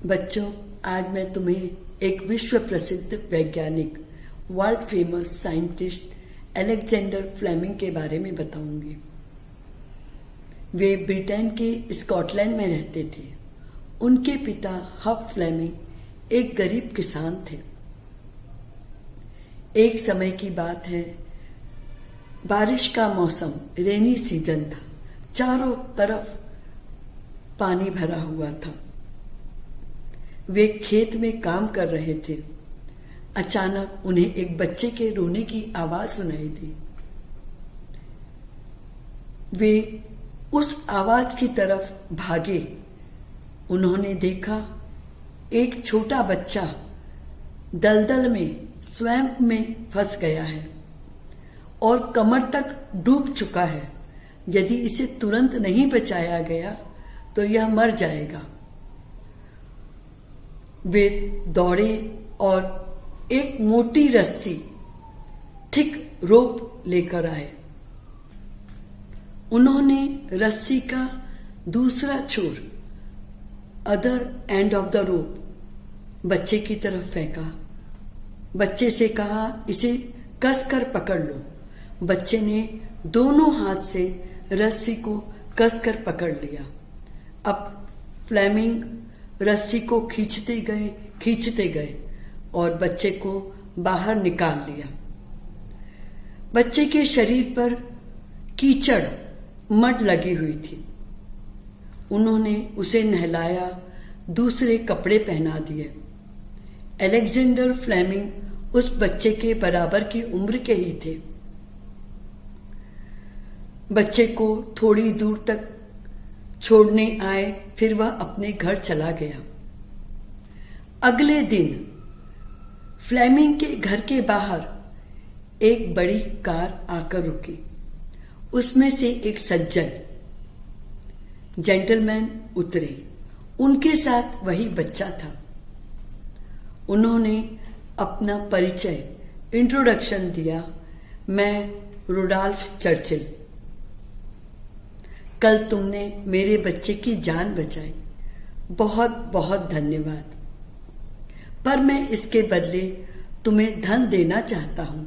बच्चों, आज मैं तुम्हें एक विश्व प्रसिद्ध वैज्ञानिक, world famous scientist Alexander Fleming के बारे में बताऊंगी। वे ब्रिटेन के स्कॉटलैंड में रहते थे। उनके पिता हब फ्लेमिंग एक गरीब किसान थे। एक समय की बात है, बारिश का मौसम, रेनी सीजन था। चारों तरफ पानी भरा हुआ था। वे खेत में काम कर रहे थे। अचानक उन्हें एक बच्चे के रोने की आवाज सुनाई दी। वे उस आवाज की तरफ भागे। उन्होंने देखा एक छोटा बच्चा दलदल में स्वयं में फंस गया है और कमर तक डूब चुका है। यदि इसे तुरंत नहीं बचाया गया तो यह मर जाएगा। वे दौड़े और एक मोटी रस्सी, थिक रोप लेकर आए। उन्होंने रस्सी का दूसरा छोर, other end of the rope, बच्चे की तरफ फेंका। बच्चे से कहा, इसे कसकर पकड़ लो। बच्चे ने दोनों हाथ से रस्सी को कसकर पकड़ लिया। अब फ्लेमिंग रस्सी को खींचते गए और बच्चे को बाहर निकाल लिया। बच्चे के शरीर पर कीचड़, मड लगी हुई थी। उन्होंने उसे नहलाया, दूसरे कपड़े पहना दिए। अलेक्जेंडर फ्लेमिंग उस बच्चे के बराबर की उम्र के ही थे। बच्चे को थोड़ी दूर तक छोड़ने आए, फिर वह अपने घर चला गया। अगले दिन फ्लेमिंग के घर के बाहर एक बड़ी कार आकर रुकी। उसमें से एक सज्जन जेंटलमैन उतरे। उनके साथ वही बच्चा था। उन्होंने अपना परिचय, इंट्रोडक्शन दिया। मैं रुडॉल्फ चर्चिल। कल तुमने मेरे बच्चे की जान बचाई। बहुत बहुत धन्यवाद। पर मैं इसके बदले तुम्हें धन देना चाहता हूं।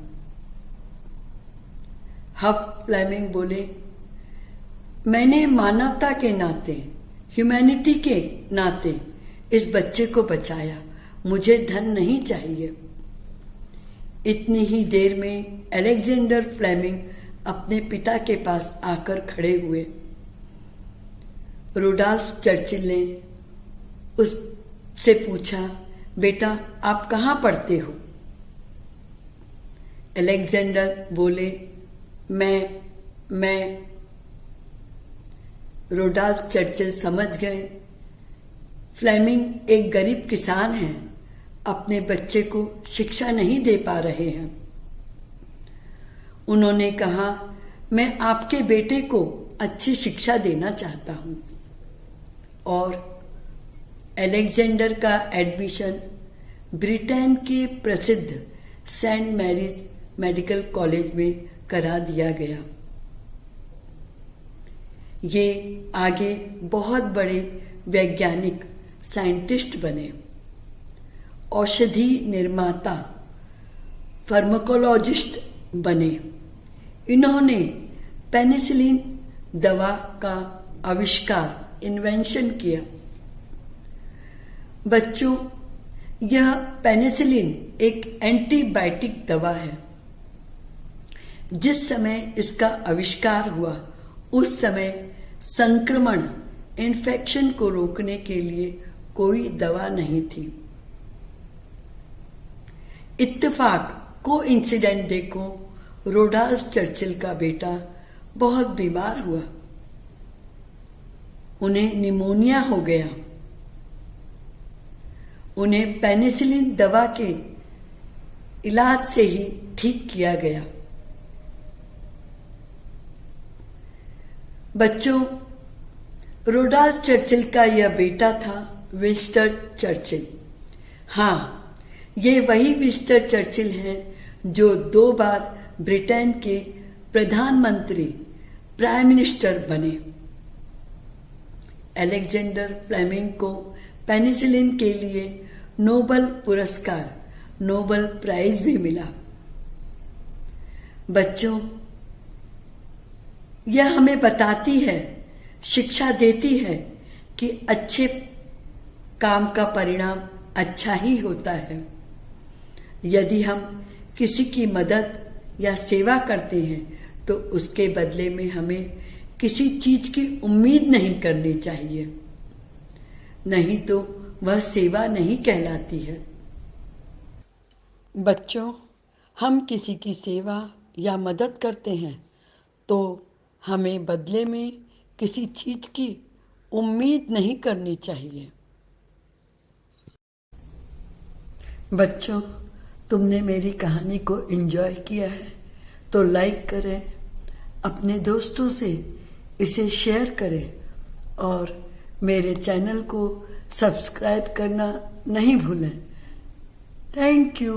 हब फ्लेमिंग बोले, मैंने मानवता के नाते, ह्यूमैनिटी के नाते इस बच्चे को बचाया। मुझे धन नहीं चाहिए। इतनी ही देर में अलेक्जेंडर फ्लेमिंग अपने पिता के पास आकर खड़े हुए। रुडॉल्फ चर्चिल ने उससे पूछा, बेटा आप कहां पढ़ते हो? अलेक्जेंडर बोले, मैं रुडॉल्फ चर्चिल समझ गए, फ्लेमिंग एक गरीब किसान हैं, अपने बच्चे को शिक्षा नहीं दे पा रहे हैं। उन्होंने कहा, मैं आपके बेटे को अच्छी शिक्षा देना चाहता हूं। और अलेक्जेंडर का एडमिशन ब्रिटेन के प्रसिद्ध सेंट मैरीज मेडिकल कॉलेज में करा दिया गया। ये आगे बहुत बड़े वैज्ञानिक, साइंटिस्ट बने, औषधि निर्माता, फार्माकोलॉजिस्ट बने। इन्होंने पेनिसिलिन दवा का आविष्कार, इन्वेंशन किया। बच्चों, यह पेनिसिलिन एक एंटीबायोटिक दवा है। जिस समय इसका आविष्कार हुआ उस समय संक्रमण, इन्फेक्शन को रोकने के लिए कोई दवा नहीं थी। इत्तेफाक, कोइंसिडेंट देखो, रुडॉल्फ चर्चिल का बेटा बहुत बीमार हुआ। उन्हें निमोनिया हो गया। उन्हें पेनिसिलिन दवा के इलाज से ही ठीक किया गया। बच्चों, रुडॉल्फ चर्चिल का यह बेटा था विंस्टन चर्चिल। हाँ, ये वही विंस्टन चर्चिल हैं जो 2 बार ब्रिटेन के प्रधानमंत्री, प्राइम मिनिस्टर बने। अलेक्जेंडर फ्लेमिंग को पेनिसिलिन के लिए नोबेल पुरस्कार, नोबेल प्राइज भी मिला। बच्चों, यह हमें बताती है, शिक्षा देती है कि अच्छे काम का परिणाम अच्छा ही होता है। यदि हम किसी की मदद या सेवा करते हैं तो उसके बदले में हमें किसी चीज की उम्मीद नहीं करनी चाहिए, नहीं तो वह सेवा नहीं कहलाती है। बच्चों, हम किसी की सेवा या मदद करते हैं तो हमें बदले में किसी चीज की उम्मीद नहीं करनी चाहिए। बच्चों, तुमने मेरी कहानी को एंजॉय किया है तो लाइक करें, अपने दोस्तों से इसे शेयर करें और मेरे चैनल को सब्सक्राइब करना नहीं भूलें। Thank you.